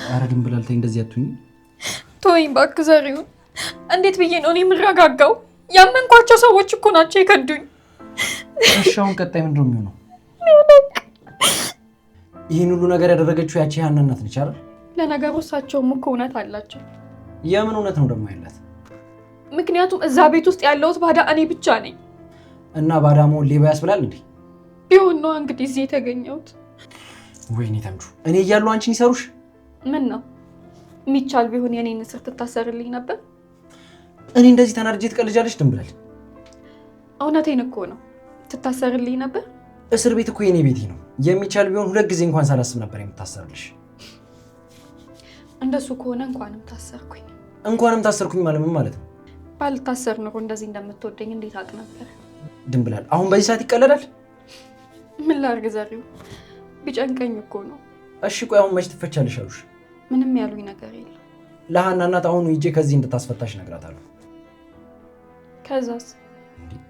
ኧረ ድንብላል ተይ እንደዚህ አትሁኝ። ተወኝ እባክህ ዘሪሁን። እንዴት ብዬ ነው እኔ የምረጋጋው? ያመንኳቸው ሰዎች እኮ ናቸው የከዱኝ። እሺ አሁን ቀጣይ ምንድን ነው የሚሆነው? ይህን ሁሉ ነገር ያደረገችው ያቺ ሀና እናት ነች አይደል? ለነገሩ እሳቸውም እኮ እውነት አላቸው። የምን እውነት ነው ደግሞ ያላት? ምክንያቱም እዛ ቤት ውስጥ ያለሁት ባዳ እኔ ብቻ ነኝ። እና ባዳ መሆን ሌባ ያስብላል እንዴ? ቢሆን ነው እንግዲህ እዚህ የተገኘሁት። ወይኔ ተምቹ፣ እኔ እያለሁ አንቺን ይሰሩሽ? ምን ነው የሚቻል ቢሆን የኔን እስር ትታሰርልኝ ነበር። እኔ እንደዚህ ተናድጄ ትቀልጃለሽ ድንብላል? እውነቴን እኮ ነው። ትታሰርልኝ ነበር። እስር ቤት እኮ የኔ ቤቴ ነው። የሚቻል ቢሆን 2 ጊዜ እንኳን ሳላስብ ነበር የምታሰርልሽ። እንደሱ ከሆነ እንኳንም ታሰርኩኝ። እንኳንም ታሰርኩኝ ማለት ምን ማለት ነው? ባልታሰር ኖሮ እንደዚህ እንደምትወደኝ እንዴት አውቅ ነበር? ድንብላል አሁን በዚህ ሰዓት ይቀለዳል? ምን ላድርግ ዘሪው፣ ቢጨንቀኝ እኮ ነው። እሺ ቆይ አሁን መች ትፈቻለሽ አሉሽ? ምንም ያሉኝ ነገር የለም። ለሀና እናት አሁን ሂጄ ከዚህ እንድታስፈታሽ እነግራታለሁ። ከዛስ?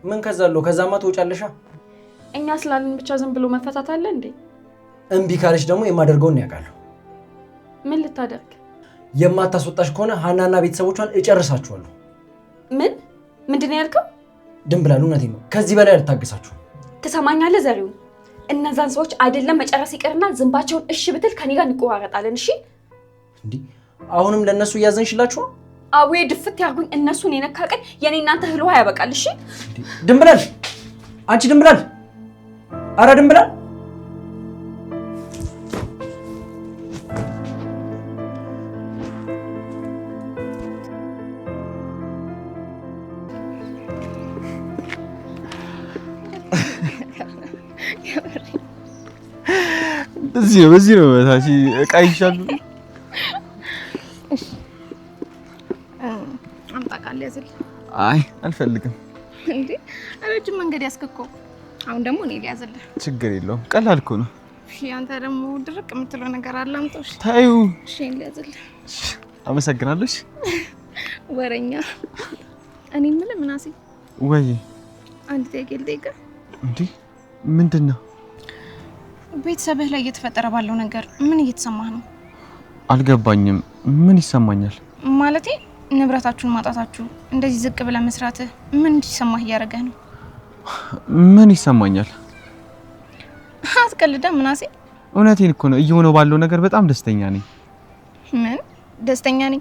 ምን ከዛ አለው? ከዛማ ትወጫለሻ። እኛ ስላልን ብቻ ዝም ብሎ መፈታት አለ እንዴ? እምቢ ካለሽ ደግሞ የማደርገውን ያውቃለሁ። ምን ልታደርግ? የማታስወጣሽ ከሆነ ሀናና ቤተሰቦቿን እጨርሳችኋለሁ። ምንድን ነው ያልከው? ድንብላል እውነቴን ነው። ከዚህ በላይ አልታገሳችሁም። ትሰማኛለህ ዘሪው? እነዛን ሰዎች አይደለም መጨረስ ይቀርና ዝንባቸውን እሺ ብትል ከኔ ጋር እንቆራረጣለን። እሺ እንዴ አሁንም ለነሱ እያዘንሽላችሁ ነው? አዌ ድፍት ያርጉኝ። እነሱን የነካ ቀን የኔ እናንተ ህልዋ ያበቃል። እሺ ድንብላል፣ አንቺ ድንብላል፣ አረ ድንብላል። በዚህ ነው ታቺ እቃ ይሻሉ። እሺ አምጣቃል ያዝል። አይ አልፈልግም። እንዴ ረጅም መንገድ ያስከኮ። አሁን ደግሞ እኔ ሊያዝልህ። ችግር የለውም ቀላል እኮ ነው። እሺ አንተ ደግሞ ድርቅ የምትለው ነገር አለ አምጣሽ። ታዩ። እሺ ሊያዝልህ። አመሰግናለሁ። ወረኛ። እኔ ምን ምናሴ ወይ አንድ ጥያቄ ልጠይቅህ። እንዴ ምንድነው? ቤተሰብህ ላይ እየተፈጠረ ባለው ነገር ምን እየተሰማህ ነው? አልገባኝም። ምን ይሰማኛል? ማለቴ ንብረታችሁን ማጣታችሁ፣ እንደዚህ ዝቅ ብለህ መስራትህ ምን እንዲሰማህ እያደረገህ ነው? ምን ይሰማኛል? አትቀልዳ ምናሴ። እውነቴን እኮ ነው። እየሆነው ባለው ነገር በጣም ደስተኛ ነኝ። ምን ደስተኛ ነኝ?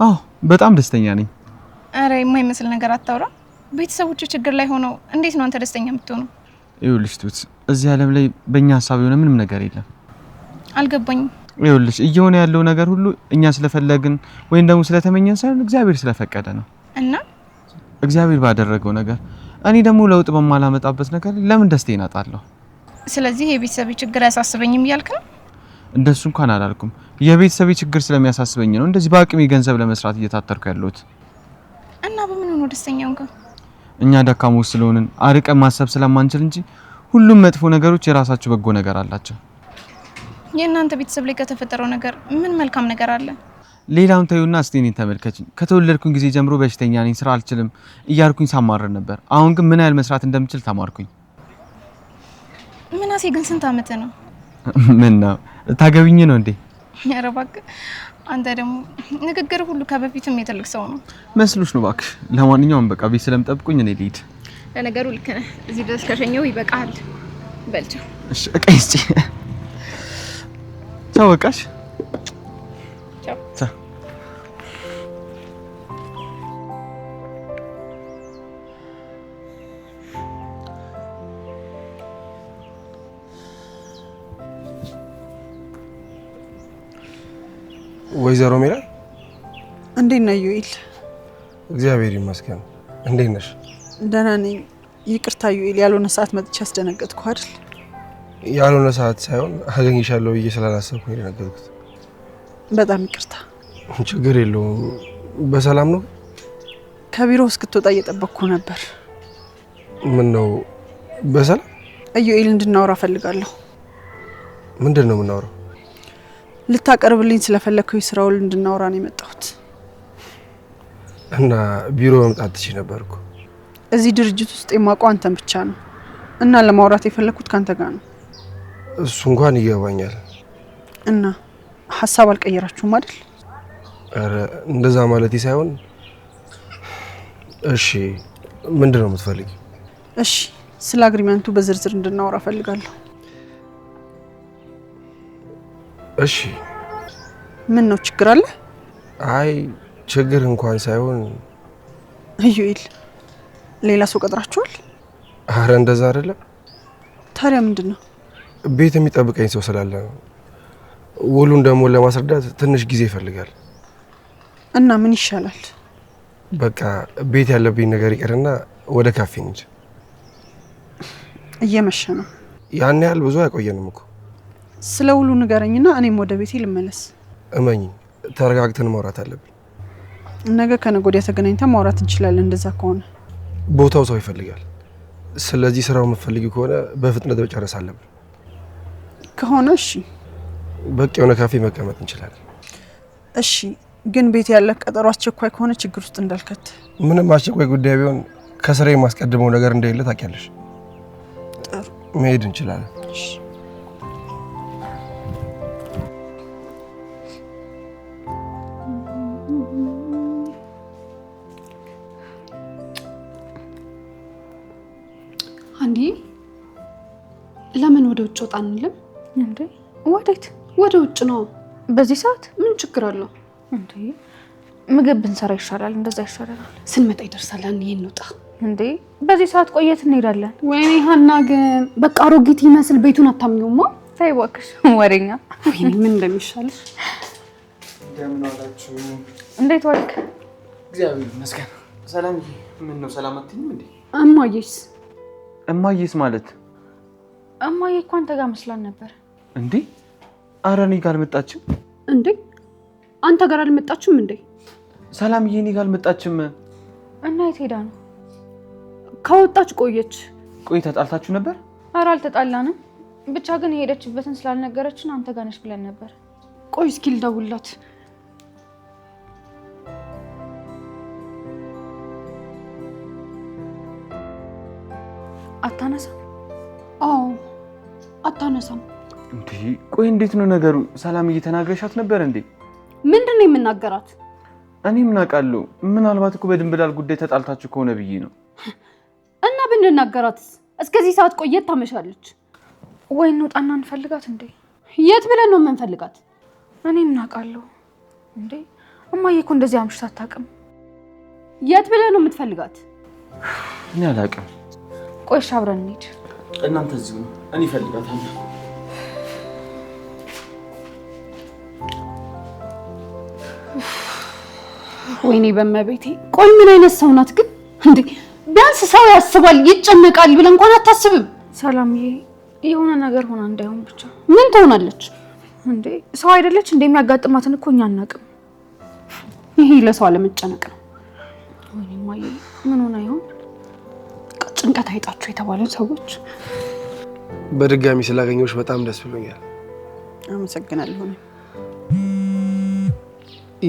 አዎ በጣም ደስተኛ ነኝ። አረ የማይመስል ነገር አታውራ። ቤተሰቦቹ ችግር ላይ ሆነው እንዴት ነው አንተ ደስተኛ የምትሆነው? ይኸውልሽ ቱት፣ እዚህ ዓለም ላይ በእኛ ሀሳብ የሆነ ምንም ነገር የለም። አልገባኝም። ይኸውልሽ እየሆነ ያለው ነገር ሁሉ እኛ ስለፈለግን ወይም ደግሞ ስለተመኘን ሳይሆን እግዚአብሔር ስለፈቀደ ነው። እና እግዚአብሔር ባደረገው ነገር እኔ ደግሞ ለውጥ በማላመጣበት ነገር ለምን ደስታዬን አጣለሁ? ስለዚህ የቤተሰብ ችግር አያሳስበኝም እያልክ ነው? እንደሱ እንኳን አላልኩም። የቤተሰብ ችግር ስለሚያሳስበኝ ነው እንደዚህ በአቅሜ ገንዘብ ለመስራት እየታተርኩ ያለሁት። እና በምን ነው ደስተኛው እንኳን? እኛ ደካሞች ስለሆንን አርቀን ማሰብ ስለማንችል እንጂ ሁሉም መጥፎ ነገሮች የራሳቸው በጎ ነገር አላቸው። የእናንተ ቤተሰብ ላይ ከተፈጠረው ነገር ምን መልካም ነገር አለ? ሌላውን ተዩና እስቲ እኔን ተመልከችኝ። ከተወለድኩኝ ጊዜ ጀምሮ በሽተኛ ነኝ፣ ስራ አልችልም እያልኩኝ ሳማረር ነበር። አሁን ግን ምን ያህል መስራት እንደምችል ተማርኩኝ። ምናሴ ግን ስንት አመት ነው? ምን ነው ታገቢኝ ነው እንዴ? ኧረ እባክህ አንተ ደግሞ ንግግር ሁሉ ከበፊትም የትልቅ ሰው ነው መስሎሽ ነው እባክሽ። ለማንኛውም በቃ ቤት ስለምጠብቁኝ እኔ ልሂድ። ለነገሩ ልክ ነህ። እዚህ ድረስ ከሸኘው ይበቃል። በልቻው። እሺ እቀይስጪ ታወቃሽ። ቻው። ወይዘሮ ሜላት እንዴት ነህ ዩኤል? እግዚአብሔር ይመስገን። እንዴት ነሽ? ደህና ነኝ። ይቅርታ ዩኤል፣ ያልሆነ ሰዓት መጥቼ አስደነገጥኩ አይደል? ያልሆነ ሰዓት ሳይሆን አገኝሻለሁ ብዬ ስላላሰብኩኝ የነገርኩት። በጣም ይቅርታ። ችግር የለውም። በሰላም ነው? ከቢሮ እስክትወጣ እየጠበቅኩ ነበር። ምን ነው? በሰላም? ዩኤል፣ እንድናወራ ፈልጋለሁ። ምንድን ነው የምናወራው? ልታቀርብልኝ ስለፈለከው የስራ ውል እንድናወራ ነው የመጣሁት። እና ቢሮ መምጣት ትችይ ነበርኩ። እዚህ ድርጅት ውስጥ የማውቀው አንተን ብቻ ነው እና ለማውራት የፈለኩት ካንተ ጋር ነው። እሱ እንኳን ይገባኛል። እና ሀሳብ አልቀየራችሁም አይደል? ኧረ እንደዛ ማለት ሳይሆን እሺ ምንድን ነው የምትፈልጊ? እሺ ስለ አግሪመንቱ በዝርዝር እንድናወራ ፈልጋለሁ። እሺ ምን ነው ችግር አለ? አይ ችግር እንኳን ሳይሆን ኢዩኤል ሌላ ሰው ቀጥራችኋል? አረ እንደዛ አይደለም። ታዲያ ምንድን ነው? ቤት የሚጠብቀኝ ሰው ስላለ ነው። ውሉን ደግሞ ለማስረዳት ትንሽ ጊዜ ይፈልጋል። እና ምን ይሻላል? በቃ ቤት ያለብኝ ነገር ይቀርና ወደ ካፌ እንሂድ። እየመሸ ነው። ያን ያህል ብዙ አይቆየንም እኮ። ስለ ውሉ ንገረኝና እኔም ወደ ቤቴ ልመለስ። እመኝ፣ ተረጋግተን ማውራት አለብን። ነገ ከነገ ወዲያ ተገናኝተን ማውራት እንችላለን። እንደዛ ከሆነ ቦታው ሰው ይፈልጋል። ስለዚህ ስራው የምትፈልጊው ከሆነ በፍጥነት መጨረስ አለብን። ከሆነ እሺ፣ በቃ የሆነ ካፌ መቀመጥ እንችላለን። እሺ ግን ቤት ያለ ቀጠሮ አስቸኳይ ከሆነ ችግር ውስጥ እንዳልከት። ምንም አስቸኳይ ጉዳይ ቢሆን ከስራ የማስቀድመው ነገር እንደሌለ ታውቂያለሽ። ጥሩ፣ መሄድ እንችላለን። እሺ አንዲ ለምን ወደ ውጭ ወጣ አንልም እንዴ? ወዴት? ወደ ውጭ ነው። በዚህ ሰዓት ምን ችግር አለው እንዴ? ምግብ ብንሰራ ይሻላል። እንደዛ ይሻላል። ስንመጣ ይደርሳል። ይሄን እንውጣ እንዴ? በዚህ ሰዓት ቆየት እንሄዳለን። ወይኔ ሀና ግን በቃ አሮጊት ይመስል ቤቱን አታምኚውማ። ተይ እባክሽ ወሬኛ። ወይኔ ምን እንደሚሻልሽ። እንደምን ዋላችሁ? እንዴት ዋልክ? እግዚአብሔር ይመስገን። ሰላም። ምን ነው ሰላም አትይኝም እንዴ? እማዬስ? እማዬስ ማለት እማዬ እኮ አንተ ጋር መስላን ነበር። እንዴ? ኧረ እኔ ጋር አልመጣችም። እንዴ አንተ ጋር አልመጣችም እንዴ? ሰላምዬ እኔ ጋር አልመጣችም። እና የት ሄዳ ነው? ከወጣች ቆየች። ቆይ ተጣልታችሁ ነበር? ኧረ አልተጣላንም። ብቻ ግን የሄደችበትን ስላልነገረችን አንተ ጋር ነሽ ብለን ነበር። ቆይ እስኪ ልደውልላት። አታነሳም? አዎ አታነሳም። እንዴ ቆይ እንዴት ነው ነገሩ? ሰላምዬ ተናግረሻት ነበር እንዴ? ምንድን ነው የምናገራት? እኔ ምን አውቃለሁ? ምናልባት እኮ በድንብላል ጉዳይ ተጣልታችሁ ከሆነ ብዬ ነው። እና ብንናገራትስ? እስከዚህ ሰዓት ቆየት ታመሻለች። ወይ እንውጣና እንፈልጋት እንዴ? የት ብለን ነው የምንፈልጋት? እኔ ምን አውቃለሁ እንዴ? እማዬ እኮ እንደዚህ አምሽታ አታውቅም። የት ብለን ነው የምትፈልጋት? እኔ አላውቅም። ቆይ እሺ አብረን እንሂድ። እናንተ እዚሁ ነው። እኔ እፈልጋታለሁ። ወይኔ በመቤቴ። ቆይ ምን አይነት ሰው ናት ግን እንዴ? ቢያንስ ሰው ያስባል ይጨነቃል ብለን እንኳን አታስብም። ሰላምዬ የሆነ ነገር ሆና እንዳይሆን ብቻ። ምን ትሆናለች እንዴ? ሰው አይደለች እንደሚያጋጥማትን እኮ እኛ አናውቅም። ይሄ ለሰው አለመጨነቅ ነው። ወይኔ እማዬ ምን ሆና ይሆን? ጭንቀት አይጣችሁ የተባሉ ሰዎች። በድጋሚ ስላገኘሁሽ በጣም ደስ ብሎኛል። አመሰግናለሁ።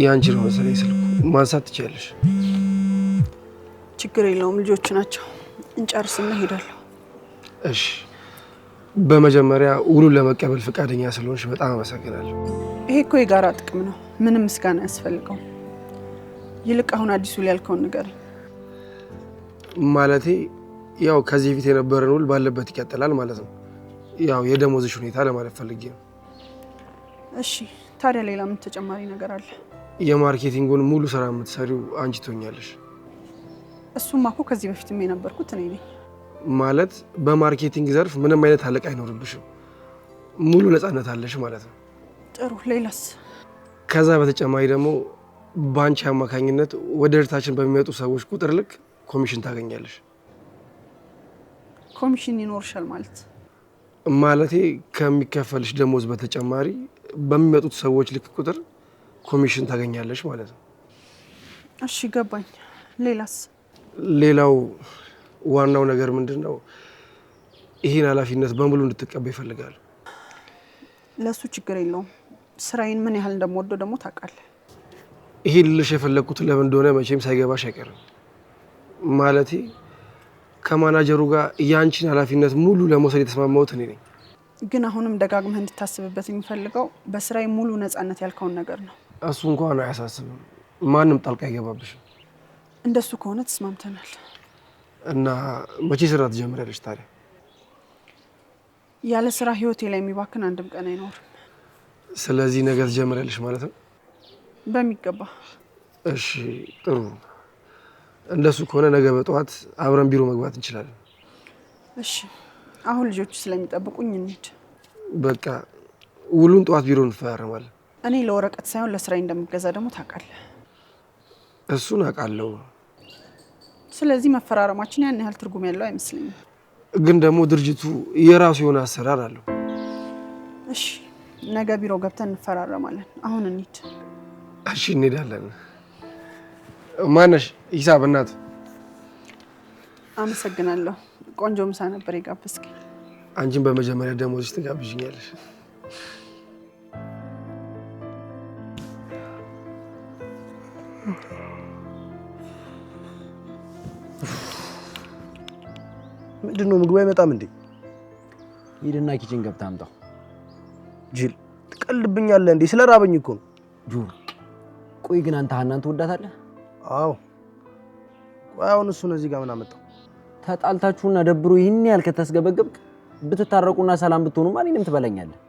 ያንቺ ነው መሰለኝ ስልኩ። ማንሳት ትችያለሽ። ችግር የለውም፣ ልጆቹ ናቸው። እንጨርስና እሄዳለሁ። እሺ በመጀመሪያ ውሉን ለመቀበል ፈቃደኛ ስለሆንሽ በጣም አመሰግናለሁ። ይሄ እኮ የጋራ ጥቅም ነው። ምንም ምስጋና ያስፈልገው። ይልቅ አሁን አዲሱ ላይ ያልከውን ንገረኝ። ማለቴ ያው ከዚህ በፊት የነበረን ውል ባለበት ይቀጥላል ማለት ነው። ያው የደሞዝሽ ሁኔታ ለማለት ፈልጌ ነው። እሺ ታዲያ ሌላ ምን ተጨማሪ ነገር አለ? የማርኬቲንጉን ሙሉ ስራ የምትሰሪው አንቺ ትሆኛለሽ። እሱማ እኮ ከዚህ በፊትም የነበርኩት እኔ ነኝ። ማለት በማርኬቲንግ ዘርፍ ምንም አይነት አለቃ አይኖርብሽም። ሙሉ ነፃነት አለሽ ማለት ነው። ጥሩ። ሌላስ? ከዛ በተጨማሪ ደግሞ በአንቺ አማካኝነት ወደ ድርጅታችን በሚመጡ ሰዎች ቁጥር ልክ ኮሚሽን ታገኛለሽ። ኮሚሽን ይኖርሻል ማለት? ማለቴ ከሚከፈልሽ ደሞዝ በተጨማሪ በሚመጡት ሰዎች ልክ ቁጥር ኮሚሽን ታገኛለሽ ማለት ነው። እሺ ገባኝ። ሌላስ? ሌላው ዋናው ነገር ምንድነው? ይሄን ኃላፊነት በሙሉ እንድትቀበይ ይፈልጋል። ለሱ ችግር የለውም። ስራዬን ምን ያህል እንደምወደው ደግሞ ታውቃለህ። ይሄ ልልሽ የፈለኩት ለምን እንደሆነ መቼም ሳይገባሽ አይቀርም። ማለቴ ከማናጀሩ ጋር ያንቺን ኃላፊነት ሙሉ ለመውሰድ የተስማማሁት እኔ ነኝ። ግን አሁንም ደጋግመህ እንድታስብበት የሚፈልገው በስራዬ ሙሉ ነፃነት ያልከውን ነገር ነው። እሱ እንኳን አያሳስብም። ማንም ጣልቃ አይገባብሽም። እንደሱ ከሆነ ተስማምተናል። እና መቼ ስራ ትጀምሪያለሽ ታዲያ? ያለ ስራ ህይወቴ ላይ የሚባክን አንድም ቀን አይኖርም። ስለዚህ ነገ ትጀምሪያለሽ ማለት ነው? በሚገባ። እሺ ጥሩ። እንደሱ ከሆነ ነገ በጠዋት አብረን ቢሮ መግባት እንችላለን። እሺ አሁን ልጆቹ ስለሚጠብቁኝ እንሂድ። በቃ ውሉን ጠዋት ቢሮ እንፈራረማለን። እኔ ለወረቀት ሳይሆን ለስራዬ እንደምገዛ ደግሞ ታውቃለህ። እሱን አውቃለሁ። ስለዚህ መፈራረማችን ያን ያህል ትርጉም ያለው አይመስለኝም። ግን ደግሞ ድርጅቱ የራሱ የሆነ አሰራር አለው። እሺ ነገ ቢሮ ገብተን እንፈራረማለን። አሁን እንሂድ። እሺ እንሄዳለን። ማነሽ? ሂሳብ እናት። አመሰግናለሁ። ቆንጆ ምሳ ነበር የጋበዝከኝ። አንቺን በመጀመሪያ ደሞዝሽ ትጋብዥኛለሽ። ምንድነው ምግቡ አይመጣም እንዴ? ሂድና ኪችን ገብተህ አምጣው። ጅል ትቀልብኛለህ እንዴ? ስለራበኝ እኮ ነው። ጁር ቆይ ግን አንተ ሀናን ትወዳታለህ? አዎ። ቆይ አሁን እሱን እዚህ ጋር ምን አመጣው? ተጣልታችሁና ደብሮ ይህን ያህል ከተስገበገብክ ብትታረቁና ሰላም ብትሆኑ ማንንም ትበለኛለህ።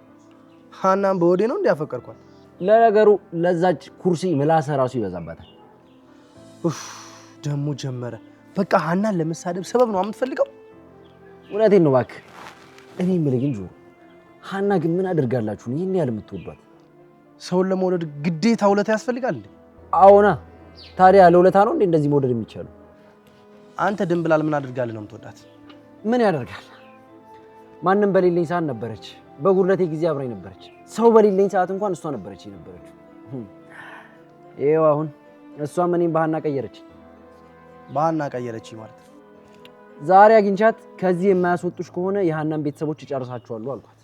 ሀናን በወዴ ነው እንዲያፈቀርኳት? ለነገሩ ለዛች ኩርሲ ምላሰ ራሱ ይበዛባታል። ኡፍ ደሞ ጀመረ። በቃ ሀናን ለመሳደብ ሰበብ ነው የምትፈልገው? እውነቴን ነው እባክህ። እኔ የምልህ ግን ጆሮ ሀና ግን ምን አድርጋላችሁ ነው ይህን ያህል የምትወዷት? ሰውን ለመውደድ ግዴታ ውለታ ያስፈልጋል እንዴ? አዎና። ታዲያ ለውለታ ነው እንዴ እንደዚህ መውደድ የሚቻለው? አንተ ድንብላል ምን አድርጋለህ ነው የምትወዳት? ምን ያደርጋል? ማንም በሌለኝ ሰዓት ነበረች። በጉድለቴ ጊዜ አብራኝ ነበረች። ሰው በሌለኝ ሰዓት እንኳን እሷ ነበረች የነበረችው። ይኸው አሁን እሷም እኔም በሀና ቀየረች። በሀና ቀየረች ማለት ዛሬ አግኝቻት ከዚህ የማያስወጡሽ ከሆነ የሀናን ቤተሰቦች እጨርሳቸዋለሁ አልኳት።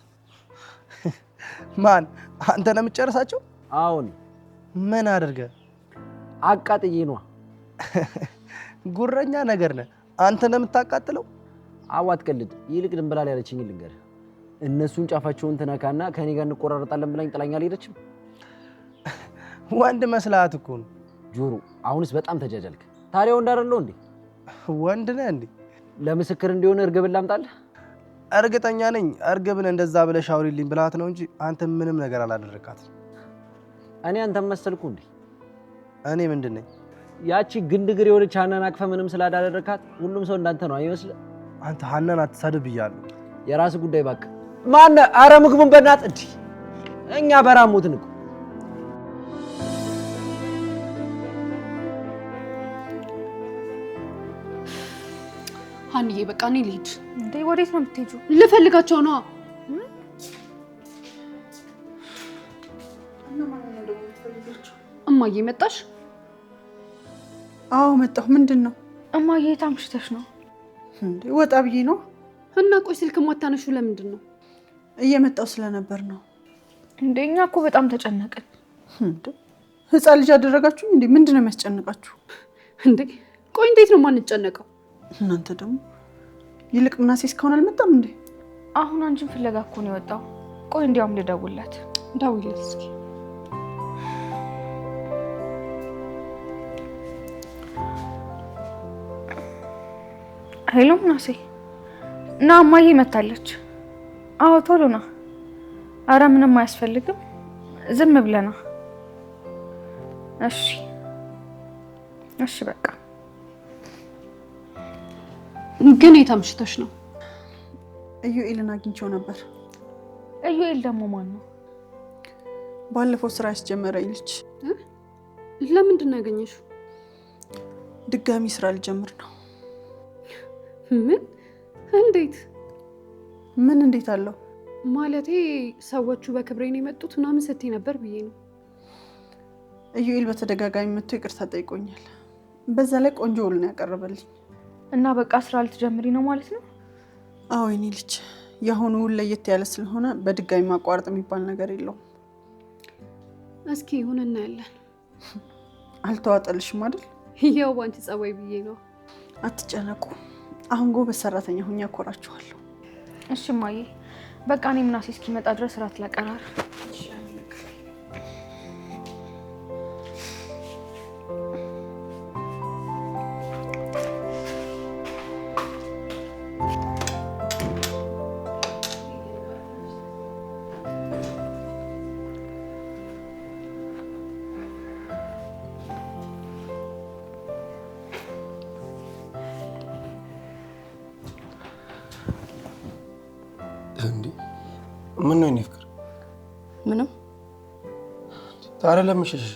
ማን? አንተ ነው የምትጨርሳቸው? አሁን ምን አድርገህ? አቃጥዬ ነዋ። ጉረኛ ነገር ነህ አንተ ነው የምታቃጥለው። አዋት ቀልድ። ይልቅ ድንብላል ያለችኝ ልንገርህ። እነሱን ጫፋቸውን ትነካና ከኔ ጋር እንቆራረጣለን ብላኝ ጥላኝ አልሄደችም። ወንድ መስላት እኮ ነው ጆሮ። አሁንስ በጣም ተጃጃልክ። ታዲያ ወንድ አይደለሁ እንዴ? ወንድ ነህ እንዴ? ለምስክር እንዲሆን እርግብን ላምጣልህ? እርግጠኛ ነኝ እርግብን እንደዛ ብለሽ አውሪልኝ ብላት ነው እንጂ አንተ ምንም ነገር አላደረካትም። እኔ አንተም መሰልኩ እንዴ? እኔ ምንድን ነኝ? ያቺ ግንድግር የሆነች ሀናን አቅፈ ምንም ስላዳደረካት ሁሉም ሰው እንዳንተ ነው አይመስልህ? አንተ ሀናን አትሳደብ ብያለሁ። የራስ ጉዳይ እባክህ። ማነ? አረ ምግቡን በእናትህ እንዴ! እኛ በራሞትን እኮ። ሀንዬ በቃ እኔ ልሂድ። እንዴ ወዴት ነው የምትሄጂው? ልፈልጋቸው ነው። እማዬ መጣሽ? አዎ መጣሁ። ምንድን ነው? እማዬ የት አምሽተሽ ነው? እንዴ ወጣ ብዬ ነው። እና ቆይ ስልክ ማታነሹ ለምንድን ነው? እየመጣሁ ስለነበር ነው። እንዴ እኛ እኮ በጣም ተጨነቅን። እንዴ ህፃን ልጅ አደረጋችሁ እንዴ? ምንድን ነው የሚያስጨንቃችሁ እንዴ? ቆይ እንዴት ነው ማንጨነቀው? እናንተ ደግሞ ይልቅ ምናሴ እስካሁን አልመጣም እንዴ? አሁን አንቺን ፍለጋ እኮ ነው የወጣው። ቆይ እንዲያውም ልደውልለት። ደውይለት እስኪ። ሄሎ ምናሴ፣ ና እማዬ መታለች። አዎ ቶሎ ና። አረ ምንም አያስፈልግም፣ ዝም ብለና። እሺ እሺ በቃ። ግን የት አምሽተሽ ነው? ኢዩኤልን አግኝቼው ነበር። ኢዩኤል ደግሞ ማን ነው? ባለፈው ስራ ያስጀመረኝ ልጅ። ለምንድን ነው ያገኘሽው? ድጋሚ ስራ ልጀምር ነው። ምን? እንዴት? ምን እንዴት አለው? ማለቴ ሰዎቹ በክብሬ ነው የመጡት ምናምን ስትይ ነበር ብዬ ነው። ኢዩኤል በተደጋጋሚ መጥቶ ይቅርታ ጠይቆኛል። በዛ ላይ ቆንጆ ውል ነው ያቀረበልኝ። እና በቃ ስራ ልትጀምሪ ነው ማለት ነው? አዎ የኔ ልጅ፣ የአሁኑ ውል ለየት ያለ ስለሆነ በድጋሚ ማቋረጥ የሚባል ነገር የለውም። እስኪ ይሁን እናያለን። አልተዋጠልሽም አይደል? ያው ባንቺ ጸባይ ብዬ ነው። አትጨነቁ። አሁን ጎበዝ ሰራተኛ ሁኜ አኮራችኋለሁ። እሺ እማዬ፣ በቃ እኔ ምናሴ እስኪመጣ ድረስ እራት ላቀራር። ምን ነው ፍቅር? ምንም። ታዲያ ለምን ሸሸሽ?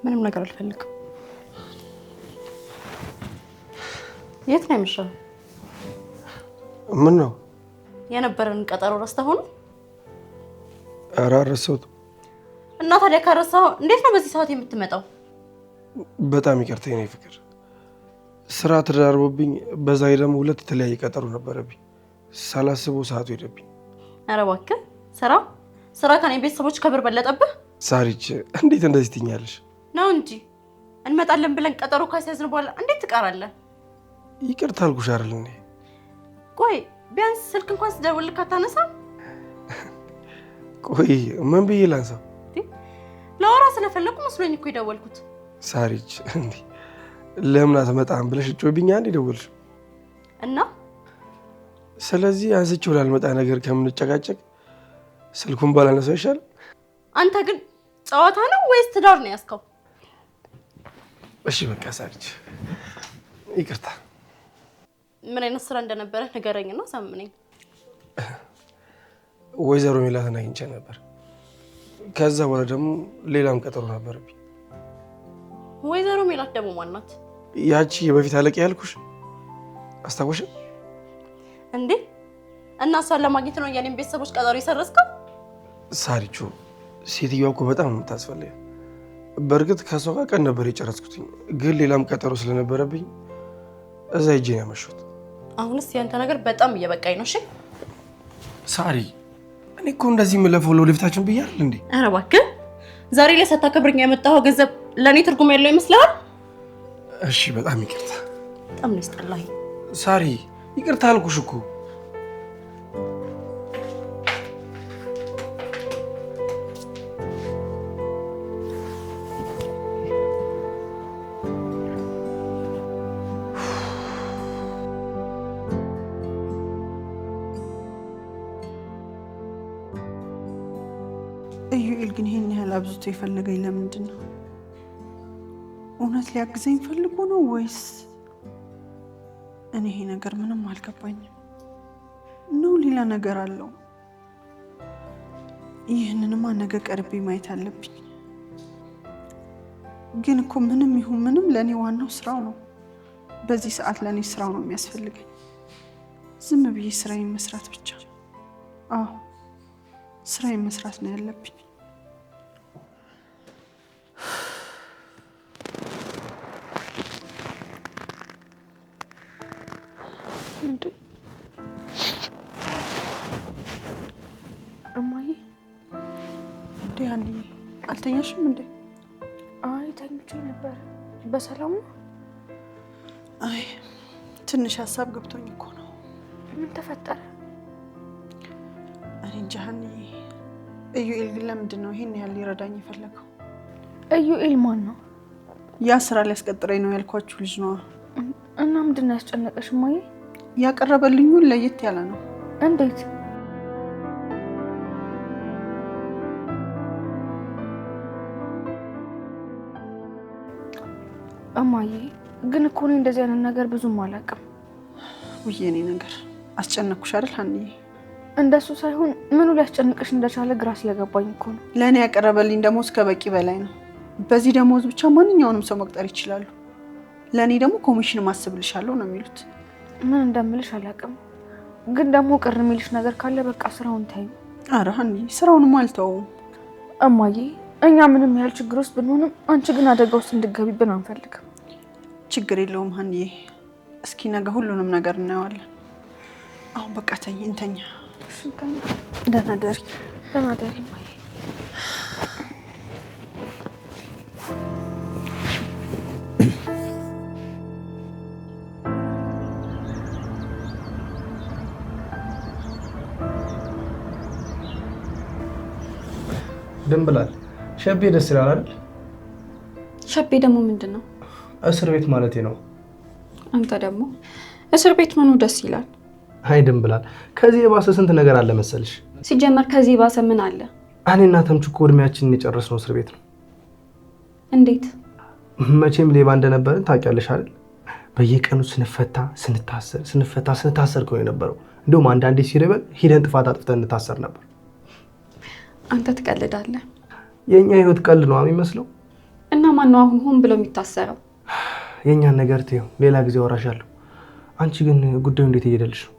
ምንም ነገር አልፈልግም። የት ነው የምሻው? ምን ነው የነበረን ቀጠሮ ረስተኸው ነው? ኧረ አልረሳሁትም። እና ታዲያ ካረሳኸው እንዴት ነው በዚህ ሰዓት የምትመጣው? በጣም ይቅርታ የኔ ፍቅር፣ ስራ ተደራርቦብኝ፣ በዛ ላይ ደግሞ 2 የተለያየ ቀጠሮ ነበረብኝ። ሳላስበው ሰዓቱ ሄደብኝ። ኧረ እባክህ ስራ ከኔ ቤተሰቦች ክብር በለጠብህ? ሳሪች እንዴት እንደዚህ ትኛለሽ? ነው እንጂ እንመጣለን ብለን ቀጠሮ ካስያዝን በኋላ እንዴት ትቀራለህ? ይቅርታ አልኩሽ አይደል እንዴ? ቆይ ቢያንስ ስልክ እንኳን ስደውልልህ አታነሳም? ቆይ ምን ብዬ ላንሳው? ለወራ ስለፈለኩ መስሎኝ እኮ የደወልኩት። ሳሪች እንዴ ለምን አትመጣም ብለሽ ጮህብኛ እንዴ ደወልሽ? እና ስለዚህ አንስቼው ላልመጣ ነገር ከምንጨቃጨቅ ስልኩን ባላነሳው ይሻላል። አንተ ግን ጨዋታ ነው ወይስ ትዳር ነው ያስከው? እሺ በቃ ሳሪች ይቅርታ። ምን አይነት ስራ እንደነበረ ንገረኝና ሳምነኝ። ወይዘሮ ሜላትን አግኝቼ ነበር። ከዛ በኋላ ደግሞ ሌላም ቀጠሮ ነበረብኝ። ወይዘሮ ሜላት ደግሞ ማን ናት? ያቺ የበፊት አለቃ ያልኩሽ አስታወሽ እንዴ? እና እሷን ለማግኘት ነው የኔን ቤተሰቦች ቀጠሮ የሰረዝከው? ሳሪቹ ሴትዮዋ እኮ በጣም ነው የምታስፈልገው። በእርግጥ ከሷ ጋር ቀን ነበር የጨረስኩት፣ ግን ሌላም ቀጠሮ ስለነበረብኝ እዛ ሂጄ ነው ያመሸሁት። አሁንስ ያንተ ነገር በጣም እየበቃኝ ነው። እሺ ሳሪ፣ እኔ እኮ እንደዚህ የምለፈው ለወደፊታችን ብዬ አይደል እንዴ? ኧረ እባክህ ዛሬ ላይ ሳታከብረኝ የመጣኸው ገንዘብ ለእኔ ትርጉም ያለው ይመስልሃል? እሺ በጣም ይቅርታ። በጣም ነው ያስጠላኝ። ሳሪ ይቅርታ አልኩሽ እኮ። ኢዩኤል ግን ይሄን ያህል አብዝቶ የፈለገኝ ለምንድን ነው? እውነት ሊያግዘኝ ፈልጎ ነው ወይስ? እኔ ይሄ ነገር ምንም አልገባኝም። ነው ሌላ ነገር አለው? ይህንንማ ነገ ቀርቤ ማየት አለብኝ። ግን እኮ ምንም ይሁን ምንም ለእኔ ዋናው ስራው ነው። በዚህ ሰዓት ለእኔ ስራው ነው የሚያስፈልገኝ። ዝም ብዬ ስራዬን መስራት ብቻ። አዎ ስራዬን መስራት ነው ያለብኝ። እማዬ እንዴ አንዴ አልተኛሽም እንዴ? አይ ተኝቼ ነበር። በሰላም ነው? አይ ትንሽ ሀሳብ ገብቶኝ እኮ ነው። ምን ተፈጠረ? እኔ እንጃ ሀኒ። ኢዩኤል ግን ለምንድን ነው ይሄን ያህል ሊረዳኝ የፈለገው? ኢዩኤል ማን ነው? ያ ስራ ሊያስቀጥረኝ ነው ያልኳችሁ ልጅ ነዋ። እና ምንድን ነው ያስጨነቀሽ እማዬ? ያቀረበልኙን ለየት ያለ ነው። እንዴት? እማዬ ግን እኮ እኔ እንደዚህ አይነት ነገር ብዙም አላውቅም። ውዬ እኔ ነገር አስጨነኩሽ አይደል ሀኒዬ? እንደሱ ሳይሆን ምኑ ሊያስጨንቅሽ እንደቻለ ግራ ስለገባኝ እኮ ነው። ለእኔ ያቀረበልኝ ደሞዝ ከበቂ በላይ ነው። በዚህ ደሞዝ ብቻ ማንኛውንም ሰው መቅጠር ይችላሉ። ለእኔ ደግሞ ኮሚሽን ማስብልሻለሁ ነው የሚሉት። ምን እንደምልሽ አላውቅም። ግን ደግሞ ቅር የሚልሽ ነገር ካለ በቃ ስራውን ታዩ። ኧረ ሀኒዬ ስራውንም አልተወውም። እማዬ እኛ ምንም ያህል ችግር ውስጥ ብንሆንም አንቺ ግን አደጋ ውስጥ እንድትገቢብን አንፈልግም። ችግር የለውም ሀኒዬ። እስኪ ነገ ሁሉንም ነገር እናየዋለን። አሁን በቃ ተኝ እንተኛ። ደህና ደሪ። ደህና ደሪ እማዬ። ድንብላል ሸቤ ደስ ይላል አይደል? ሸቤ ደግሞ ምንድነው? እስር ቤት ማለቴ ነው። አንተ ደግሞ እስር ቤት ምኑ ደስ ይላል? አይ ድንብላል ከዚህ የባሰ ስንት ነገር አለ መሰልሽ። ሲጀመር ከዚህ የባሰ ምን አለ? እኔና ተምቹ እኮ እድሜያችንን የጨረስነው እስር ቤት ነው። እንዴት? መቼም ሌባ እንደነበርን ታውቂያለሽ አይደል? በየቀኑ ስንታሰር ነው የነበረው። እንደውም አንዳንዴ ሲርበን ሂደን ጥፋት አጥፍተን እንታሰር ነበር። አንተ ትቀልዳለህ። የኛ ህይወት ቀልድ ነው የሚመስለው። እና ማን ነው አሁን ሆን ብሎ የሚታሰረው? የኛን ነገር ተይው፣ ሌላ ጊዜ አወራሻለሁ። አንቺ ግን ጉዳዩ እንዴት እየሄደልሽ ነው?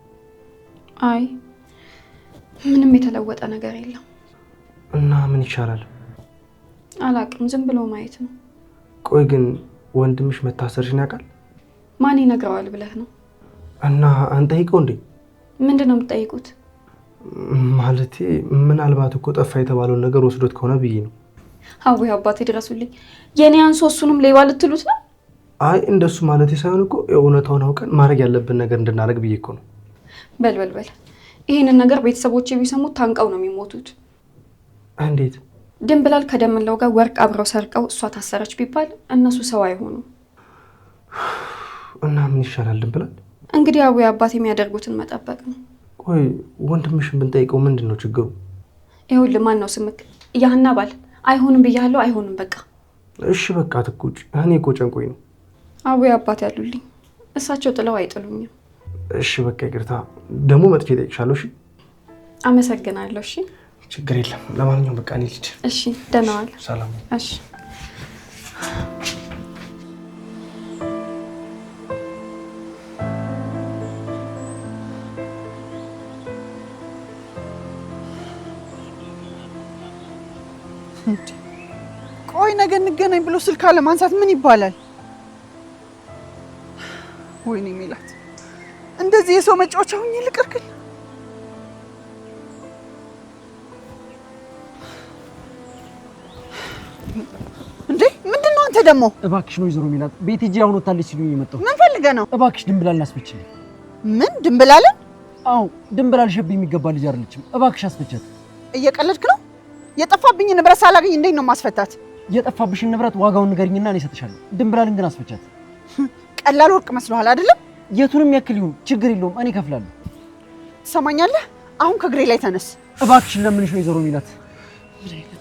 አይ ምንም የተለወጠ ነገር የለም። እና ምን ይሻላል? አላቅም፣ ዝም ብሎ ማየት ነው። ቆይ ግን ወንድምሽ መታሰርሽን ያውቃል? ማን ይነግረዋል ብለህ ነው? እና አንጠይቀው እንዴ? ምንድነው የምትጠይቁት? ማለቴ ምናልባት እኮ ጠፋ የተባለውን ነገር ወስዶት ከሆነ ብዬ ነው። አዎ አባቴ ድረሱልኝ። የኔ አንሶ እሱንም ሌባ ልትሉት ነው? አይ እንደሱ ማለቴ ሳይሆን እኮ እውነታውን አውቀን ማድረግ ያለብን ነገር እንድናደርግ ብዬ እኮ ነው። በል ይሄንን ነገር ቤተሰቦቼ ቢሰሙት ታንቀው ነው የሚሞቱት። እንዴት? ድንብላል ከደምለው ጋር ወርቅ አብረው ሰርቀው እሷ ታሰረች ቢባል እነሱ ሰው አይሆኑም። እና ምን ይሻላል ድንብላል? እንግዲህ አዎ አባቴ የሚያደርጉትን መጠበቅ ነው። ቆይ ወንድምሽን ብንጠይቀው ምንድነው ችግሩ? ይኸውልህ ማን ነው ስምክ? ያህና ባል አይሆንም ብያለሁ። አይሆንም በቃ። እሺ በቃ ትኩጭ። እኔ እኮ ጨንቆኝ ነው። አዎ አባቴ ያሉልኝ እሳቸው ጥለው አይጥሉኝም። እሺ በቃ ይቅርታ። ደግሞ መጥቼ እጠይቅሻለሁ። እሺ አመሰግናለሁ። እሺ ችግር የለም። ለማንኛውም በቃ እኔ ልሂድ። እሺ ደህና ዋል። ሰላም። እሺ ቆይ ነገ እንገናኝ ብሎ ስልክ አለ ማንሳት ምን ይባላል? ወይኔ ሜላት እንደዚህ የሰው መጫወቻ ሆኜ ልቀርክል? እንዴ ምንድነው አንተ ደግሞ? እባክሽ ነው ይዘሩ ሜላት ቤት ሂጂ አሁን ወጣለች ሲሉኝ የመጣው። ምን ፈልገህ ነው? እባክሽ ድንብላል አስፈችልኝ። ምን ድንብላልን? አዎ ድንብላል ሸቤ የሚገባ ልጅ አይደለችም። እባክሽ አስፈቻት። እየቀለድክ ነው? የጠፋብኝ ንብረት ሳላገኝ እንዴት ነው ማስፈታት? የጠፋብሽን ንብረት ዋጋውን ንገሪኝና እኔ እሰጥሻለሁ። ድንብላልን ግን አስፈቻት። ቀላል ወርቅ መስሎሃል አይደለም? የቱንም ያክል ይሁን ችግር የለውም እኔ እከፍላለሁ። ትሰማኛለህ? አሁን ከግሬ ላይ ተነስ። እባክሽን ለምንሽ ነው ይዘሩ ሜላት።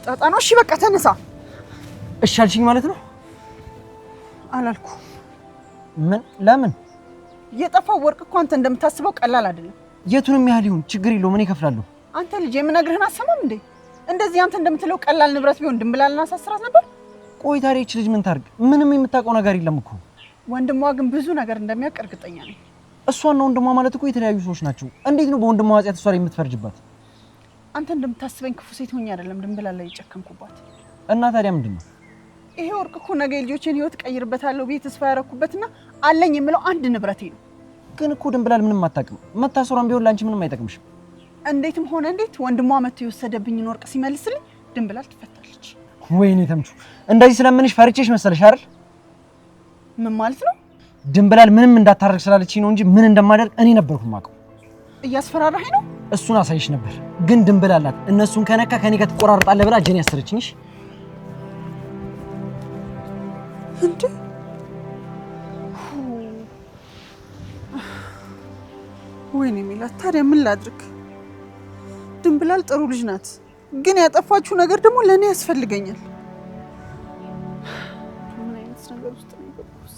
ጣጣ ነው። እሺ በቃ ተነሳ። እሺ አልሽኝ ማለት ነው? አላልኩ። ምን? ለምን? የጠፋው ወርቅ እኮ አንተ እንደምታስበው ቀላል አይደለም። የቱንም ያህል ይሁን ችግር የለውም እኔ እከፍላለሁ። አንተ ልጅ የምነግርህን አሰማም እንዴ? እንደዚህ አንተ እንደምትለው ቀላል ንብረት ቢሆን ድንብላልና አሳስራት ነበር። ቆይ ታዲያ ይህች ልጅ ምን ታርግ? ምንም የምታውቀው ነገር የለም እኮ። ወንድሟ ግን ብዙ ነገር እንደሚያውቅ እርግጠኛ ነኝ። እሷና ወንድሟ ማለት እኮ የተለያዩ ሰዎች ናቸው። እንዴት ነው በወንድሟ ኃጢአት እሷ ላይ የምትፈርጅባት? አንተ እንደምታስበኝ ክፉ ሴት ሆኜ አይደለም ድንብላል ላይ የጨከንኩባት። እና ታዲያ ምንድን ነው? ይሄ ወርቅ እኮ ነገ የልጆችን ህይወት ቀይርበታለሁ ብዬ ተስፋ ያደረኩበትና አለኝ የምለው አንድ ንብረቴ ነው። ግን እኮ ድንብላል ምንም አታውቅም። መታሰሯን ቢሆን ላንቺ ምንም አይጠቅምሽም። እንዴትም ሆነ እንዴት ወንድሟ መጥቶ የወሰደብኝን ወርቅ ሲመልስልኝ ድንብላል ትፈታለች። ወይኔ ተምቹ እንደዚህ ስለምንሽ ፈርቼሽ መሰለሽ አይደል? ምን ማለት ነው? ድንብላል ምንም እንዳታረግ ስላለችኝ ነው እንጂ ምን እንደማደርግ እኔ ነበርኩ የማውቀው። እያስፈራራኸኝ ነው? እሱን አሳይሽ ነበር። ግን ድንብላል ናት እነሱን ከነካ ከኔ ጋር ትቆራርጣለህ ብላ እጄን ያሰረችኝሽ። እንዴ ወይኔ ሜላት፣ ታዲያ ምን ላድርግ? ድንብላል ጥሩ ልጅ ናት፣ ግን ያጠፋችው ነገር ደግሞ ለእኔ ያስፈልገኛል። ምን አይነት ነገር ውስጥ ነው የገባሁት?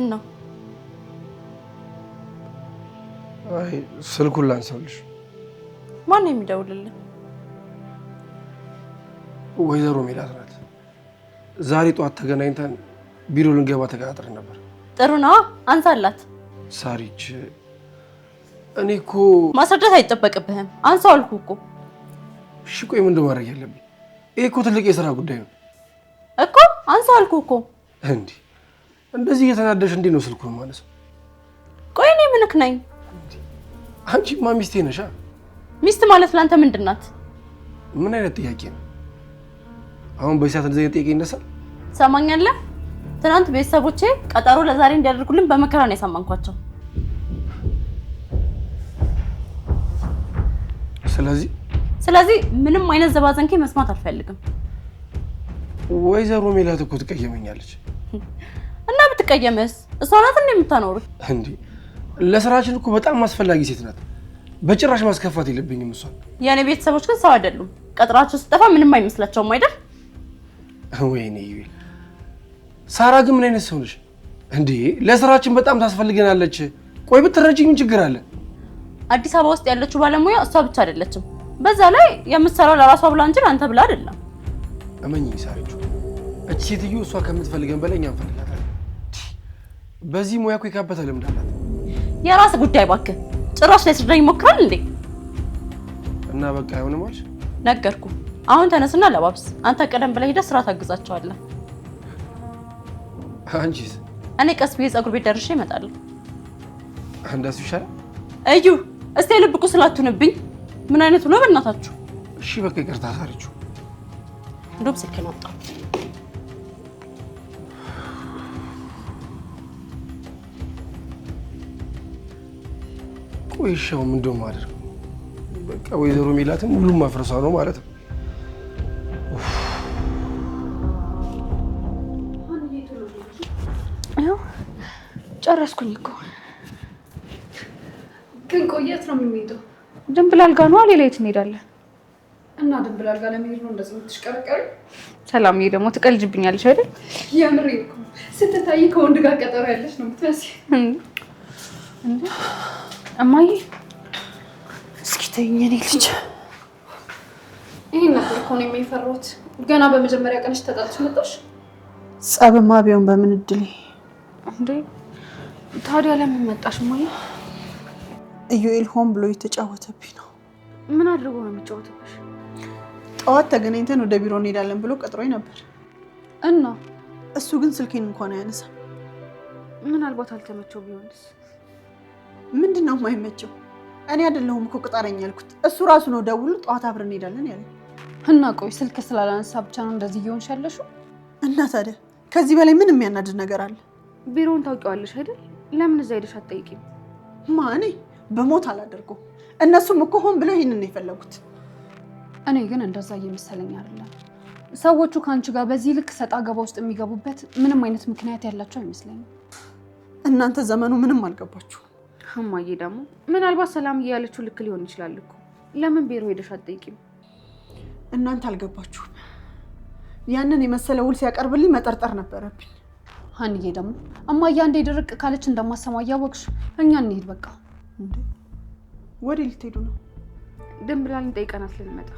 ነው? አይ ስልኩን ላንሳልሽ። ማን ነው የሚደውልልህ? ወይዘሮ ሜላት ናት። ዛሬ ጠዋት ተገናኝተን ቢሮ ልንገባ ተቀጣጥረን ነበር። ጥሩ ነው፣ አንሳላት። ሳሪች እኔ እኮ ማስረዳት አይጠበቅብህም። አንሳው አልኩህ እኮ። እሺ ቆይ ምንድን ማድረግ ያለብኝ? ይሄ እኮ ትልቅ የሥራ ጉዳይ ነው እኮ። አንሳው አልኩህ እኮ። እንዴ እንደዚህ እየተናደሽ እንዴት ነው ስልኩን ማነሳው? ምንክ ነኝ? አንቺማ ሚስቴ ነሻ። ሚስት ማለት ለአንተ ምንድን ናት? ምን አይነት ጥያቄ ነው? አሁን በሰዓት እንደዚህ አይነት ጥያቄ ይነሳል? ሰማኛለህ? ትናንት ቤተሰቦቼ ቀጠሮ ለዛሬ እንዲያደርጉልን በመከራ ነው ያሳመንኳቸው። ስለዚህ ምንም አይነት ዘባዘንኬ መስማት አልፈልግም። ወይዘሮ ሜላት እኮ ትቀየመኛለች። እና ብትቀየምስ እሷ ናት እንደምታኖር እንዴ? ለስራችን እኮ በጣም አስፈላጊ ሴት ናት። በጭራሽ ማስከፋት የለብኝም እሷን። የኔ ቤተሰቦች ግን ሰው አይደሉም። ቀጥራቸው ስጠፋ ምንም አይመስላቸውም አይደል? ወይኔ ይብል ሳራ ግን ምን አይነት ሰው ነሽ እንዴ? ለስራችን በጣም ታስፈልገናለች። ቆይ ብትረጂኝ ምን ችግር አለ? አዲስ አበባ ውስጥ ያለችው ባለሙያ እሷ ብቻ አይደለችም። በዛ ላይ የምትሰራው ለራሷ ብላ እንጂ አንተ ብላ አይደለም። እመኚኝ ሳርቹ፣ እቺ ሴትዮ እሷ ከምትፈልገን በላይ እኛ እንፈልጋታለን። በዚህ ሙያ እኮ የካበተ ልምድ አላት። የራስ ጉዳይ እባክህ። ጭራሽ ሊያስረዳኝ ይሞክራል እንዴ? እና በቃ አይሆንም አልሽ? ነገርኩ። አሁን ተነስና ለባብስ። አንተ ቀደም ብለህ ሄደህ ስራ ታግዛቸዋለህ። አንቺስ? እኔ ቀስ ብዬ ፀጉር ቤት ደርሼ እመጣለሁ። እንደሱ ይሻላል። እዩ እስቲ ልብ ቁስል አትሁንብኝ። ምን አይነቱ ነው በእናታችሁ? እሺ በቃ ይቅርታ ሳርቹ። እንደውም ስልኬን አውጣ። ቆይሻው ምን እንደው ማድረግ በቃ ወይዘሮ ሜላትም ሁሉም ማፍረሷ ነው ማለት ነው። ያው ጨረስኩኝ እኮ። ግን ቆየት ነው የሚሄደው? ድንብላል ጋር ነው። ሌላ የት እንሄዳለን? እና ድንብላል ጋር ለመሄድ ነው እንደዚህ የምትሽቀረቀሪ? ሰላምዬ ደግሞ ትቀልጅብኛለሽ አይደል? የምሬ እኮ ስትታይ ከወንድ ጋር ቀጠሮ ያለች ነው የምትመስይ። እንዴ እማዬ እስኪ ተይኝ የኔ ልጅ። ይሄን ነበር እኮ ነው የሚፈሩት። ገና በመጀመሪያ ቀንሽ ተጣልተሽ መጣሽ። ጸብማ ቢሆን በምን እድሌ። እንዴ ታዲያ ለምን መጣሽ እማዬ? ኢዩኤል ሆን ብሎ የተጫወተብኝ ነው። ምን አድርጎ ነው የሚጫወተብሽ? ጠዋት ተገናኝተን ወደ ቢሮ እንሄዳለን ብሎ ቀጥሮኝ ነበር እና እሱ ግን ስልኬን እንኳን አያነሳም። ምናልባት አልተመቸው ቢሆንስ? ምንድነው የማይመቸው? እኔ አይደለሁም እኮ ቅጠረኝ ያልኩት፣ እሱ ራሱ ነው ደውሎ ጠዋት አብረን እንሄዳለን ያለ። እና ቆይ ስልክ ስላላነሳ ብቻ ነው እንደዚህ እየሆንሽ ያለሽው? እና ታዲያ ከዚህ በላይ ምን የሚያናድድ ነገር አለ? ቢሮውን ታውቂዋለሽ አይደል? ለምን እዛ ሄደሽ አትጠይቂም? እኔ በሞት አላደርገው። እነሱም እኮ ሆን ብለው ይሄንን ነው የፈለጉት። እኔ ግን እንደዛ እየመሰለኝ አይደለም። ሰዎቹ ከአንቺ ጋር በዚህ ልክ ሰጣ ገባ ውስጥ የሚገቡበት ምንም አይነት ምክንያት ያላቸው አይመስለኝም። እናንተ ዘመኑ ምንም አልገባችሁ። እማዬ ደግሞ ምናልባት ሰላም እያለችው ልክ ሊሆን ይችላል እኮ። ለምን ቢሮ ሄደሽ አትጠይቂም? እናንተ አልገባችሁም። ያንን የመሰለ ውል ሲያቀርብልኝ መጠርጠር ነበረብኝ። ሀንዬ ደግሞ እማዬ አንዴ ድርቅ ካለች እንደማሰማ እያወቅሽ እኛ እንሂድ በቃ። እንዴ ወዴ ልትሄዱ ነው? ድንብላልን ጠይቀናት ልንመጣ።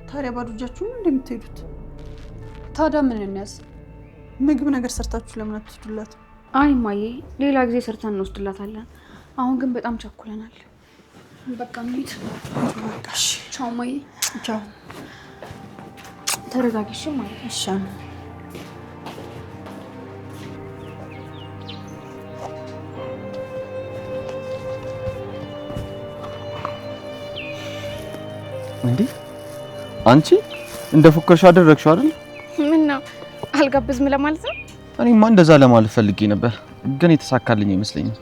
ታዲያ ባዶ እጃችሁን እንደምትሄዱት? ታዲያ ምን እንያዝ? ምግብ ነገር ሰርታችሁ ለምን አትወስዱላት? አይ እማዬ ሌላ ጊዜ ሰርተን እንወስድላታለን። አሁን ግን በጣም ቸኩለናል። በቃ እንሂድ። በቃ እሺ። ቻው እማዬ። ቻው። ተረጋጊሽ እማዬ። እሺ። እንዴ አንቺ እንደፎከርሽ አደረግሽው አይደል? ምን ነው አልጋብዝም ለማለት ነው? እኔማ እንደዛ ለማለት ፈልጌ ነበር፣ ግን የተሳካልኝ አይመስለኝም።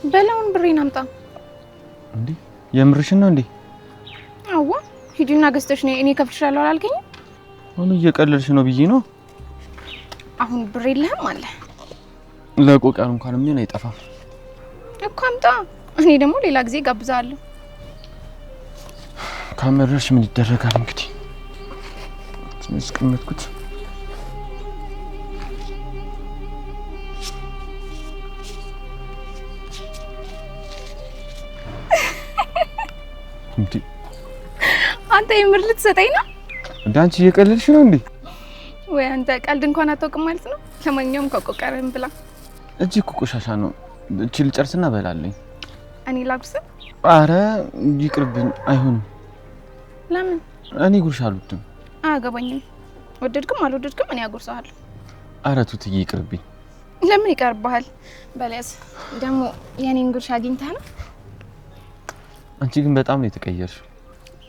በላውን ብሬን አምጣ። እንዴ የምርሽን ነው እንዴ? አዋ ሂጂና ገዝተሽ ነይ፣ እኔ ከፍልሻለሁ አላልከኝም? አሁን እየቀለልሽ ነው ብዬ ነው። አሁን ብር የለህም አለ። ለቆቃን እንኳን ምን አይጠፋም እኮ አምጣ። እኔ ደግሞ ሌላ ጊዜ ጋብዛለሁ። ካሜራሽ ምን ይደረጋል እንግዲህ። እስከምትኩት እንዴ አንተ የምር ልትሰጠኝ ነው? አንቺ እየቀለልሽ ነው እንዴ? ወይ አንተ ቀልድ እንኳን አታውቅም ማለት ነው። ለማንኛውም ከቆቀረን ብላ። እጅ እኮ ቆሻሻ ነው። እቺ ልጨርስና በላለኝ። እኔ ላጉርስ? አረ ይቅርብኝ፣ አይሆንም። ለምን? እኔ ጉርሻ አልወድም። አያገባኝም። ወደድክም አልወደድክም እኔ አጎርሰዋለሁ። አረ ቱትዬ ይቅርብኝ። ለምን ይቀርብሃል? በለስ ደግሞ የኔን ጉርሻ አግኝተህ ነው? አንቺ ግን በጣም ነው የተቀየርሽው።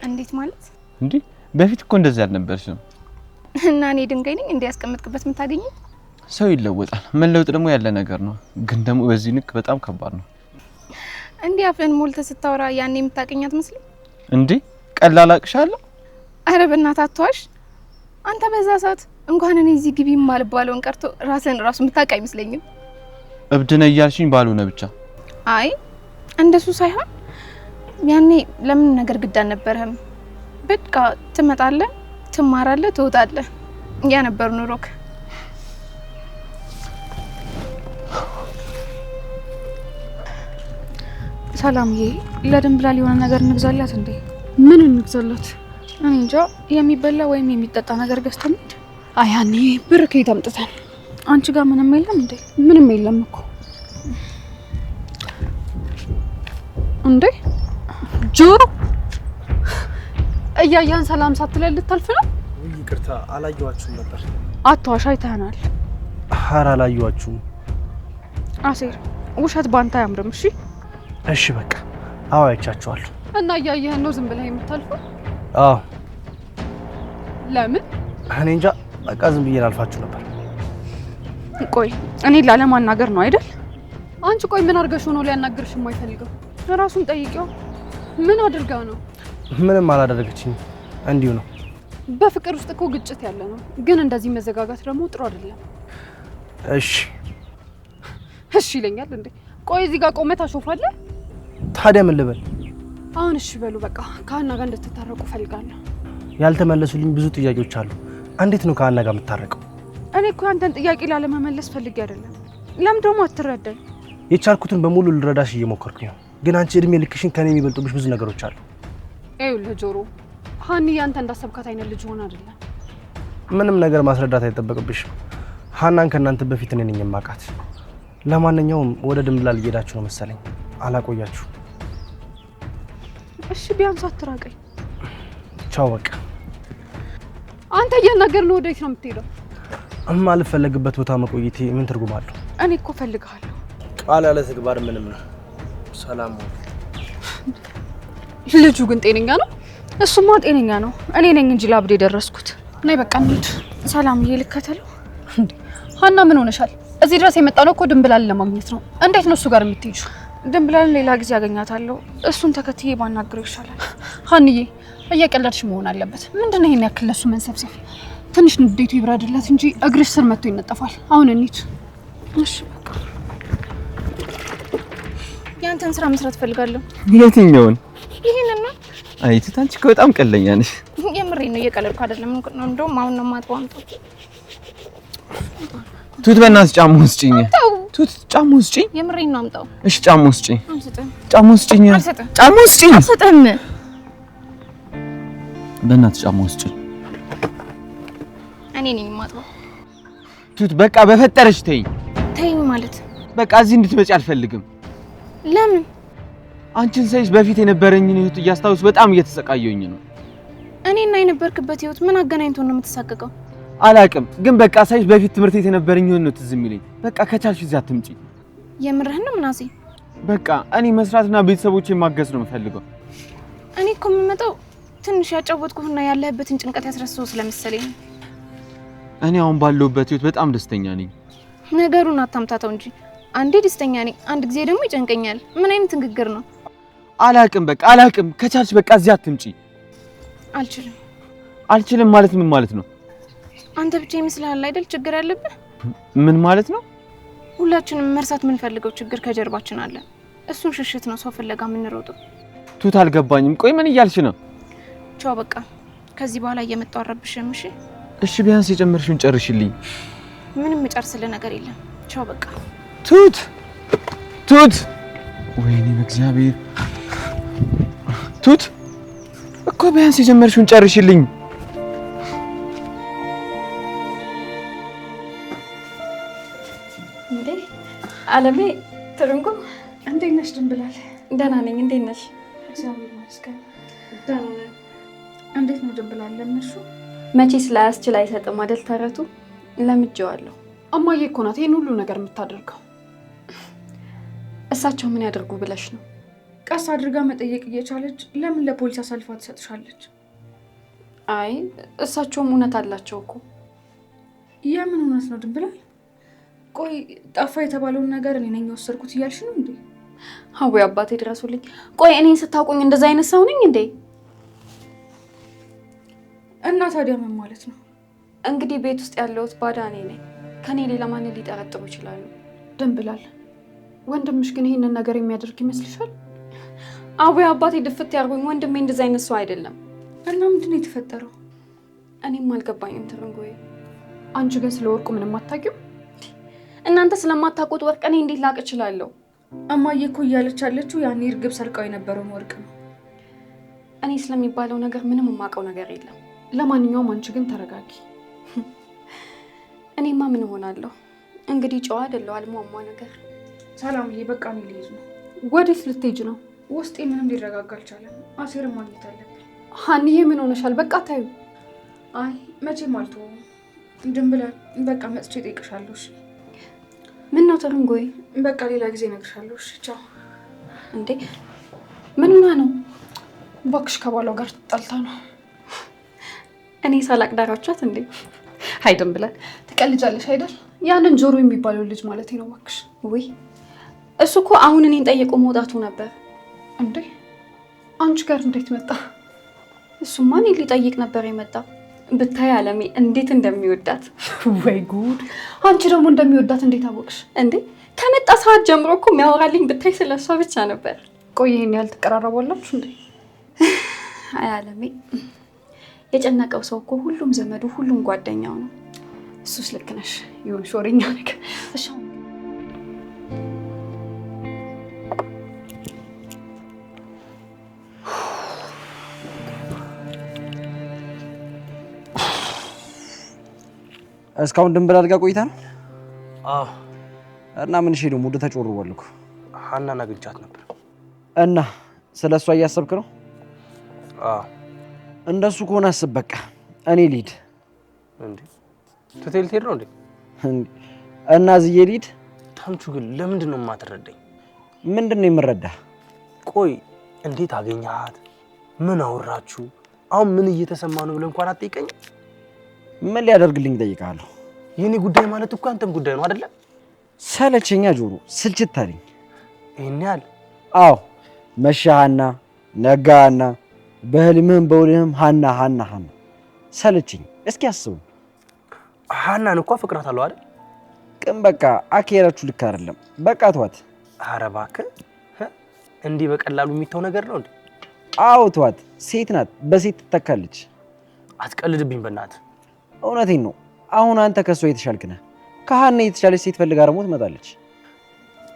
እንዴት ማለት? እንዴ በፊት እኮ እንደዚህ አልነበርሽም። እና እኔ ድንጋይ ነኝ እንዲያስቀምጥክበት የምታገኝ? ሰው ይለወጣል። መለወጥ ደግሞ ያለ ነገር ነው። ግን ደግሞ በዚህ ንክ በጣም ከባድ ነው። እንዴ አፍህን ሞልተህ ስታወራ ያኔ የምታገኝ አትመስልም? እንዴ ቀላል አቅሻለሁ? አረ በእናትህ አትዋሽ። አንተ በዛ ሰዓት እንኳን እኔ እዚህ ግቢ ማልባለውን ቀርቶ ራስን ራሱ የምታውቅ አይመስለኝም። እብድ ነህ እያልሽኝ ባልሆነ ብቻ። አይ እንደሱ ሳይሆን ያኔ ለምን ነገር ግድ አልነበረህም። በቃ ትመጣለህ፣ ትማራለህ፣ ትወጣለህ። ያ ነበር ኑሮክ። ሰላምዬ ለድንብላል የሆነ ነገር እንግዛላት እንዴ? ምን እንግዛላት? እኔ እንጃ። የሚበላ ወይም የሚጠጣ ነገር ገዝተን እንሂድ። አይ ያኔ ብር ከየት አምጥተን? አንቺ ጋር ምንም የለም እንዴ? ምንም የለም እኮ። እንዴ ጆሮ እያያን ሰላም ሳትለል ልታልፍ ነው? ውይ ይቅርታ አላየኋችሁም ነበር። አትዋሽ፣ አይተናል። ኧረ አላየኋችሁም። አሴር ውሸት ባንተ አያምርም። እሺ እሺ በቃ አዎ አይቻችኋለሁ። እና እያየህን ነው ዝም ብለህ የምታልፈው? አዎ። ለምን? እኔ እንጃ በቃ ዝም ብዬ ላልፋችሁ ነበር። ቆይ እኔ ላለማናገር ነው አይደል? አንቺ ቆይ ምን አድርገሽው ነው ሊያናግርሽ የማይፈልገው? ራሱን ጠይቂው። ምን አድርጋ ነው? ምንም አላደረገችኝ፣ እንዲሁ ነው። በፍቅር ውስጥ እኮ ግጭት ያለ ነው፣ ግን እንደዚህ መዘጋጋት ደግሞ ጥሩ አይደለም። እሺ እሺ ይለኛል እንዴ? ቆይ እዚህ ጋር ቆመህ ታሾፋለህ? ታዲያ ምን ልበል? አሁን እሺ በሉ በቃ ከሀና ጋር እንድትታረቁ ፈልጋለሁ። ያልተመለሱልኝ ብዙ ጥያቄዎች አሉ። እንዴት ነው ከሀና ጋር የምታረቀው? እኔ እኮ አንተን ጥያቄ ላለመመለስ ፈልጌ አይደለም። ለምን ደግሞ አትረዳኝ? የቻልኩትን በሙሉ ልረዳሽ እየሞከርኩኝ ነው፣ ግን አንቺ እድሜ ልክሽን ከኔ የሚበልጡብሽ ብዙ ነገሮች አሉ። ይኸውልህ ጆሮ፣ ሀኒ ያንተ እንዳሰብካት አይነት ልጅ ሆነ አይደለም። ምንም ነገር ማስረዳት አይጠበቅብሽም። ሀናን ከእናንተ በፊት እኔ ነኝ የማውቃት። ለማንኛውም ወደ ድንብላል እየሄዳችሁ ነው መሰለኝ። አላቆያችሁ። እሺ ቢያንስ አትራቀኝ። ቻው በቃ። አንተ እያናገር ነው ወዴት ነው የምትሄደው? የማልፈለግበት ቦታ መቆየቴ ምን ትርጉም አለው? እኔ እኮ ፈልግሃለሁ። ቃል ያለ ተግባር ምንም ነው። ሰላም ነው። ልጁ ግን ጤነኛ ነው? እሱማ ጤነኛ ነው። እኔ ነኝ እንጂ ላብድ የደረስኩት። ነይ በቃ እንሂድ። ሰላምዬ ልከተለው። እንዴ ሀና ምን ሆነሻል? እዚህ ድረስ የመጣነው እኮ ድንብላልን ለማግኘት ነው። እንዴት ነው እሱ ጋር የምትሄጂው? ድንብላልን ሌላ ጊዜ ያገኛታለሁ። እሱን ተከትዬ ባናግረው ይሻላል። ሀንዬ እየቀለድሽ መሆን አለበት። ምንድን ነው ይሄን ያክል ለሱ መንሰብሰብ? ትንሽ ንዴቱ ይብራድላት እንጂ እግርሽ ስር መጥቶ ይነጠፋል። አሁን እንሂድ። እሺ በቃ። ያንተን ስራ መስራት ፈልጋለሁ። የትኛውን? ይሄንን ነው። አይ ትት አንቺ እኮ በጣም ቀለኛ ነሽ። የምሬን ነው፣ እየቀለድኩ አይደለም። እንደውም አሁን ነው የማጥበው። አምጣው። ቱት በእናትሽ ጫማውን ስጪኝ። ቱት ጫማውን ስጪኝ። የምሬን ነው፣ አምጣው። እሺ ጫማውን ስጪኝ። አልሰጥም። ጫማውን ስጪኝ። አልሰጥም። ጫማውን ስጪኝ። አልሰጥም። በእናትሽ ጫማውን ስጪኝ። እኔ ነኝ የማጥበው። ቱት በቃ በፈጠረሽ ተይኝ። ተይኝ ማለት በቃ እዚህ እንድትመጪ አልፈልግም። ለምን? አንቺን ሳይሽ በፊት የነበረኝን ህይወት እያስታውስ በጣም እየተሰቃየሁኝ ነው። እኔና የነበርክበት ህይወት ምን አገናኝቶ ነው የምትሳቀቀው? አላቅም፣ ግን በቃ ሳይሽ በፊት ትምህርት ቤት የነበረኝ ህይወት ነው ትዝ የሚለኝ። በቃ ከቻልሽ እዚህ አትምጪ። የምርህን ነው ምናሴ? በቃ እኔ መስራትና ቤተሰቦቼን ማገዝ ነው የምፈልገው። እኔ እኮ የምመጣው ትንሽ ያጫወትኩህና ያለህበትን ጭንቀት ያስረሳው ስለመሰለኝ ነው። እኔ አሁን ባለሁበት ህይወት በጣም ደስተኛ ነኝ። ነገሩን አታምታተው እንጂ አንዴ ደስተኛ ነኝ፣ አንድ ጊዜ ደግሞ ይጨንቀኛል። ምን አይነት ንግግር ነው? አላቅም፣ በቃ አላቅም። ከቻልሽ በቃ እዚህ አትምጪ። አልችልም። አልችልም ማለት ምን ማለት ነው? አንተ ብቻ ይመስልሃል አይደል ችግር ያለብህ? ምን ማለት ነው? ሁላችንም መርሳት የምንፈልገው ችግር ከጀርባችን አለ። እሱን ሽሽት ነው ሰው ፍለጋ የምንሮጠው። ቱት አልገባኝም። ቆይ ምን እያልሽ ነው? ቻው በቃ ከዚህ በኋላ እየመጣሁ አረብሽም። እሺ እሺ፣ ቢያንስ የጨመርሽውን ጨርሽልኝ። ምንም የምጨርስልህ ነገር የለም። ቻው በቃ። ቱት ቱት፣ ወይኔ በእግዚአብሔር ቱት እኮ ቢያንስ የጀመርሽውን ጨርሽልኝ። እንዴ አለሜ ትርንጎ፣ እንዴት ነሽ ድንብላል? ደህና ነኝ። እንዴት ነሽ? እግዚአብሔር ይመስገን ደህና ነኝ። እንዴት ነው ድንብላል? ለምንሹ መቼ ስላያስችል አይሰጥም አይደል ተረቱ። ለምጄዋለሁ። እማዬ እኮ ናት ይሄን ሁሉ ነገር የምታደርገው። እሳቸው ምን ያደርጉ ብለሽ ነው? ቀስ አድርጋ መጠየቅ እየቻለች ለምን ለፖሊስ አሳልፋ ትሰጥሻለች? አይ እሳቸውም እውነት አላቸው እኮ። የምን እውነት ነው ድንብላል? ቆይ ጠፋ የተባለውን ነገር እኔ ነኝ የወሰድኩት እያልሽ ነው እንዴ? ሀዊ አባቴ ድረሱልኝ። ቆይ እኔን ስታውቁኝ እንደዛ አይነት ሰው ነኝ እንዴ? እና ታዲያ ምን ማለት ነው? እንግዲህ ቤት ውስጥ ያለሁት ባዳ እኔ ነኝ። ከኔ ሌላ ማንን ሊጠረጥሩ ይችላሉ? ድንብላል ወንድምሽ ግን ይሄንን ነገር የሚያደርግ ይመስልሻል? አዊ አባቴ ድፍት ያርጉኝ። ወንድሜ እንደዛ አይነት ሰው አይደለም። እና ምንድን ነው የተፈጠረው? እኔም አልገባኝም ትርንጎዬ። አንቺ ግን ስለ ወርቁ ምንም አታውቂም? እናንተ ስለማታውቁት ወርቅ እኔ እንዴት ላቅ እችላለሁ? እማዬ እኮ እያለች ያለችው ያኔ እርግብ ሰርቃው የነበረውን ወርቅ ነው። እኔ ስለሚባለው ነገር ምንም የማውቀው ነገር የለም። ለማንኛውም አንቺ ግን ተረጋጊ። እኔማ ምን ሆናለሁ እንግዲህ ጨዋ አይደለሁ አልሟሟ ነገር። ሰላምዬ በቃ እኔ ልሄድ ነው። ወዴት ልትሄጂ ነው? ውስጤ ምንም ሊረጋጋ አልቻለም። አሴርን ማግኘት አለብኝ። ሀኒዬ ምን ሆነሻል? በቃ ታዩ። አይ መቼም አልተወውም። ድንብላል በቃ መጥቼ እጠይቅሻለሁ። እሺ? ምን ነው ትርንጎዬ? በቃ ሌላ ጊዜ እነግርሻለሁ። እሺ ቻው። እንዴ ምን ሆና ነው? እባክሽ ከባሏ ጋር ተጣልታ ነው። እኔ ሳላቅ ዳራቻት እንዴ? አይ ድንብላል ትቀልጃለሽ አይደል? ያንን ጆሮ የሚባለው ልጅ ማለት ነው። እባክሽ ውይ እሱ እኮ አሁን እኔን ጠይቆ መውጣቱ ነበር። እንዴ አንቺ ጋር እንዴት መጣ? እሱማ እኔን ሊጠይቅ ነበር የመጣው። ብታይ አለሜ እንዴት እንደሚወዳት። ወይ ጉድ! አንቺ ደግሞ እንደሚወዳት እንዴት አወቅሽ? እንዴ ከመጣ ሰዓት ጀምሮ እኮ የሚያወራልኝ ብታይ ስለሷ ብቻ ነበር። ቆይ ይሄን ያህል ትቀራረባላችሁ እንዴ? አይ አለሜ የጨነቀው ሰው እኮ ሁሉም ዘመዱ ሁሉም ጓደኛው ነው። እሱስ ልክ ነሽ። ይሁን ሾሪኛ ነገር። እሺ እስካሁን ድንብላል ጋር ቆይታ ነው? አዎ። እና ምን ሄዶ ሙድ ተጮርቧል እኮ። ሀናን አግኝቻት ነበር። እና ስለሷ እያሰብክ ነው? አዎ። እንደሱ ከሆነ አስብ። በቃ እኔ ልሂድ። እንዴ ትቴል ትሄድ ነው እንዴ? እና ዝዬ ልሂድ። ተምቹ ግን ለምንድን ነው የማትረዳኝ? ምንድን ነው የምረዳህ? ቆይ እንዴት አገኘሃት? ምን አወራችሁ? አሁን ምን እየተሰማ ነው ብለህ እንኳን አትጠይቀኝ? ምን ሊያደርግልኝ እጠይቅሃለሁ? የኔ ጉዳይ ማለት እኮ አንተም ጉዳይ ነው አይደለ? ሰለቸኛ ጆሮ፣ ስልችት አለኝ። ይሄን ያህል? አዎ መሻሃና ነጋና በህልምህም በውልህም ሀና ሀና ሀና ሰለችኝ። እስኪ አስቡ። ሀናን እኮ አፈቅራታለሁ አይደል? ግን በቃ አካሄዳችሁ ልክ አይደለም። በቃ ተዋት። ኧረ እባክህ እንዲህ በቀላሉ የሚተው ነገር ነው እንዴ? አዎ ተዋት። ሴት ናት፣ በሴት ትተካለች። አትቀልድብኝ በእናትህ። እውነቴን ነው። አሁን አንተ ከሷ የተሻልክ ነህ። ከሀና የተሻለች ሴት ፈልጋ ደግሞ ትመጣለች።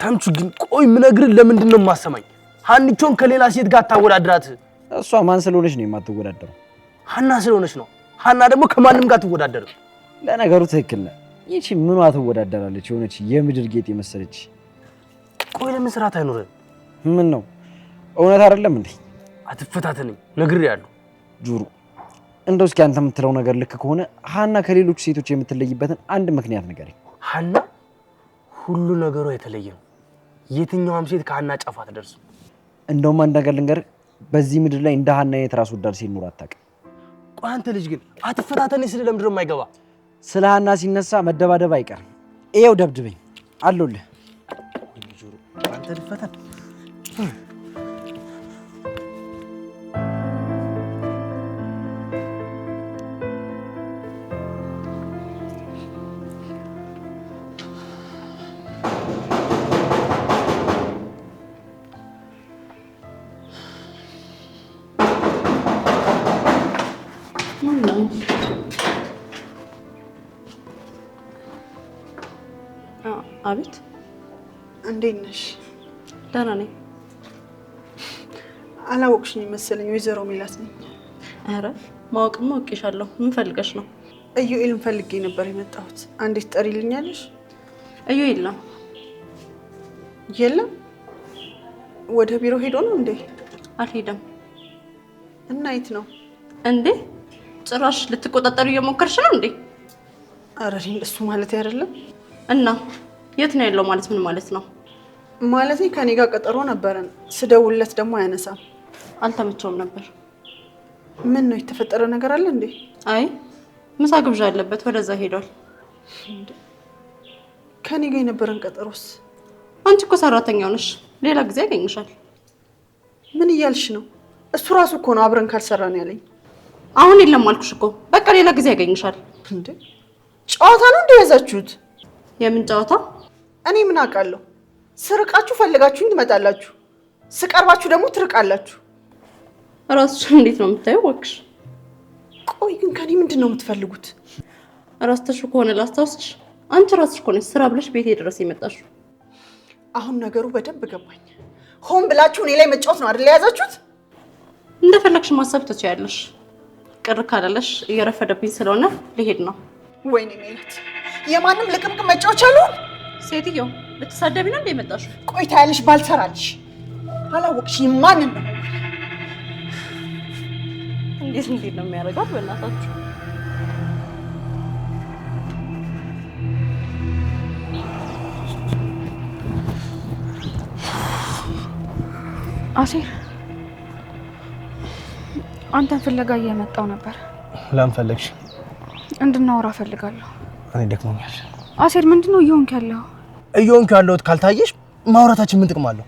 ተምቹ ግን ቆይ ምነግርህ ለምንድን ነው የማሰማኝ? ሀኒቾን ከሌላ ሴት ጋር ታወዳድራት። እሷ ማን ስለሆነች ነው የማትወዳደረው? ሀና ስለሆነች ነው። ሀና ደግሞ ከማንም ጋር ትወዳደር። ለነገሩ ትክክል ነህ። ይቺ ምኗ ትወዳደራለች? የሆነች የምድር ጌጥ የመሰለች። ቆይ ለምን ስርዓት አይኖርም? ምን ነው እውነት አይደለም እንዴ? አትፈታተነኝ፣ ነግሬሃለሁ። ጆሮ እንደው እስኪ አንተ የምትለው ነገር ልክ ከሆነ ሀና ከሌሎች ሴቶች የምትለይበትን አንድ ምክንያት ንገረኝ። ሀና ሁሉ ነገሯ የተለየ ነው። የትኛውም ሴት ከሀና ጫፍ አትደርስም። እንደውም አንድ ነገር ልንገርህ፣ በዚህ ምድር ላይ እንደ ሀና አይነት ራስ ወዳድ ሴት ኖር አታውቅም። ቆይ አንተ ልጅ ግን አትፈታተነኝ ስለ ለምንድን ነው የማይገባ? ስለ ሀና ሲነሳ መደባደብ አይቀርም። ይኸው ደብድበኝ አለሁልህ። አንተ ልፈተን አቤት። እንዴት ነሽ? ደህና ነኝ። አላወቅሽኝ መሰለኝ። ወይዘሮ ሜላት ነኝ። ኧረ ማወቅማ አውቄሻለሁ። ምን ፈልገሽ ነው? ኢዩኤልን ፈልጌ ነበር የመጣሁት። አንዴት ትጠሪልኛለሽ? እዩ የለም። የለም? ወደ ቢሮ ሄዶ ነው እንዴ? አልሄደም። እና የት ነው እንዴ? ጭራሽ ልትቆጣጠሩ እየሞከርሽ ነው እንዴ? ኧረ እሱ ማለት አይደለም። እና የት ነው ያለው ማለት ምን ማለት ነው? ማለቴ ከኔ ጋር ቀጠሮ ነበረን። ስደውልለት ደግሞ አያነሳም። አልተመቸውም ነበር። ምን ነው የተፈጠረ ነገር አለ እንዴ? አይ ምሳ ግብዣ አለበት ወደዛ ሄዷል። ከኔ ጋር የነበረን ቀጠሮስ? አንቺ እኮ ሰራተኛው ነሽ፣ ሌላ ጊዜ ያገኝሻል። ምን እያልሽ ነው? እሱ ራሱ እኮ ነው አብረን ካልሰራን ያለኝ። አሁን የለም አልኩሽ እኮ በቃ ሌላ ጊዜ ያገኝሻል። እንዴ ጨዋታ ነው እንደ ያዛችሁት? የምን ጨዋታ? እኔ ምን አውቃለሁ? ስርቃችሁ ፈልጋችሁኝ ትመጣላችሁ፣ ስቀርባችሁ ደግሞ ትርቃላችሁ። ራስሽን እንዴት ነው የምታየው? ወክሽ ቆይ ግን ከኔ ምንድን ነው የምትፈልጉት? ራስሽ ከሆነ ላስታውስሽ፣ አንቺ ራስሽ ከሆነ ስራ ብለሽ ቤቴ ድረስ የመጣሽው። አሁን ነገሩ በደንብ ገባኝ። ሆን ብላችሁ እኔ ላይ መጫወት ነው አይደል የያዛችሁት? እንደፈለግሽ ማሰብ ትችያለሽ። ቅር ካላለሽ እየረፈደብኝ ስለሆነ ልሄድ ነው። ወይኔ ሜላት፣ የማንም ልቅምቅም መጫወቻ ነው። ሴትዮ ልትሳደቢ ነው እንደ የመጣሽው? ቆይታ ያለሽ ባልሰራልሽ። አላወቅሽኝም ማንን ነው? እንዴት ነው የሚያደርጋት? በእናታችሁ አሴር፣ አንተን ፍለጋ እየመጣው ነበር። ለምን ፈለግሽ? እንድናወራ ፈልጋለሁ። እኔ ደክሞኛል። አሴር፣ ምንድነው እየሆንክ ያለው? እየሆንክ ያለሁት ካልታየሽ ማውራታችን ምን ጥቅም አለው?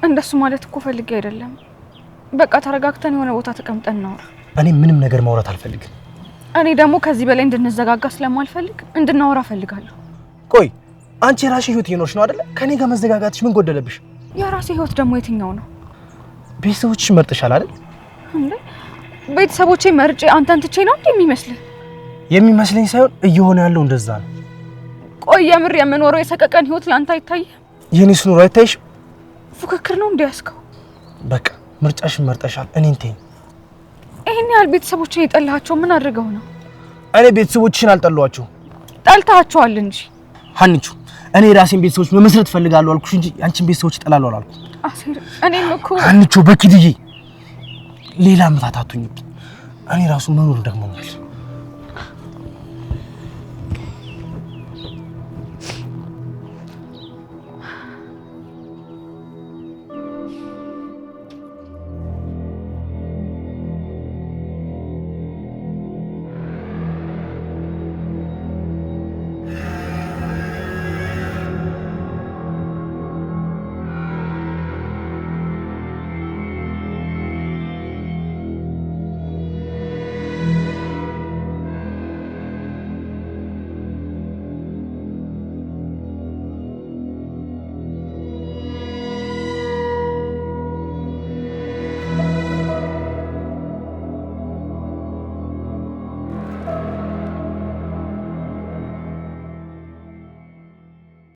እንደሱ ማለት እኮ ፈልጌ አይደለም። በቃ ተረጋግተን የሆነ ቦታ ተቀምጠን እናውራ። እኔ ምንም ነገር ማውራት አልፈልግም። እኔ ደግሞ ከዚህ በላይ እንድንዘጋጋ ስለማልፈልግ እንድናወራ ፈልጋለሁ። ቆይ አንቺ የራስሽ ህይወት እየኖርሽ ነው አይደለ? ከኔ ጋር መዘጋጋትሽ ምን ጎደለብሽ? የራሴ ህይወት ደግሞ የትኛው ነው? ቤተሰቦችሽ መርጠሻል አይደል? እንዴ ቤተሰቦቼ መርጬ አንተን ትቼ ነው እንዴ የሚመስልህ? የሚመስለኝ ሳይሆን እየሆነ ያለው እንደዛ ነው። ቆይ የምር የምኖረው የሰቀቀን ህይወት ላንተ አይታይህ? የኔስ ኑሮ አይታይሽ? ፉክክር ነው እንዴ ያስከው? በቃ ምርጫሽን መርጠሻል። እኔን ተይኝ። ይሄን ያህል ቤተሰቦቼን የጠላሃቸው ምን አድርገው ነው? እኔ ቤተሰቦችሽን አልጠላኋቸውም። ጠልታቸዋል እንጂ ሀኒቹ፣ እኔ ራሴን ቤተሰቦች መመስረት ፈልጋለሁ አልኩሽ እንጂ አንቺን ቤተሰቦች እጠላለሁ አላልኩም። አሴር፣ እኔም እኮ ሀኒቹ በኪድዬ ሌላ ምታታቱኝ። እኔ ራሱ መኖር ደግሞኛል።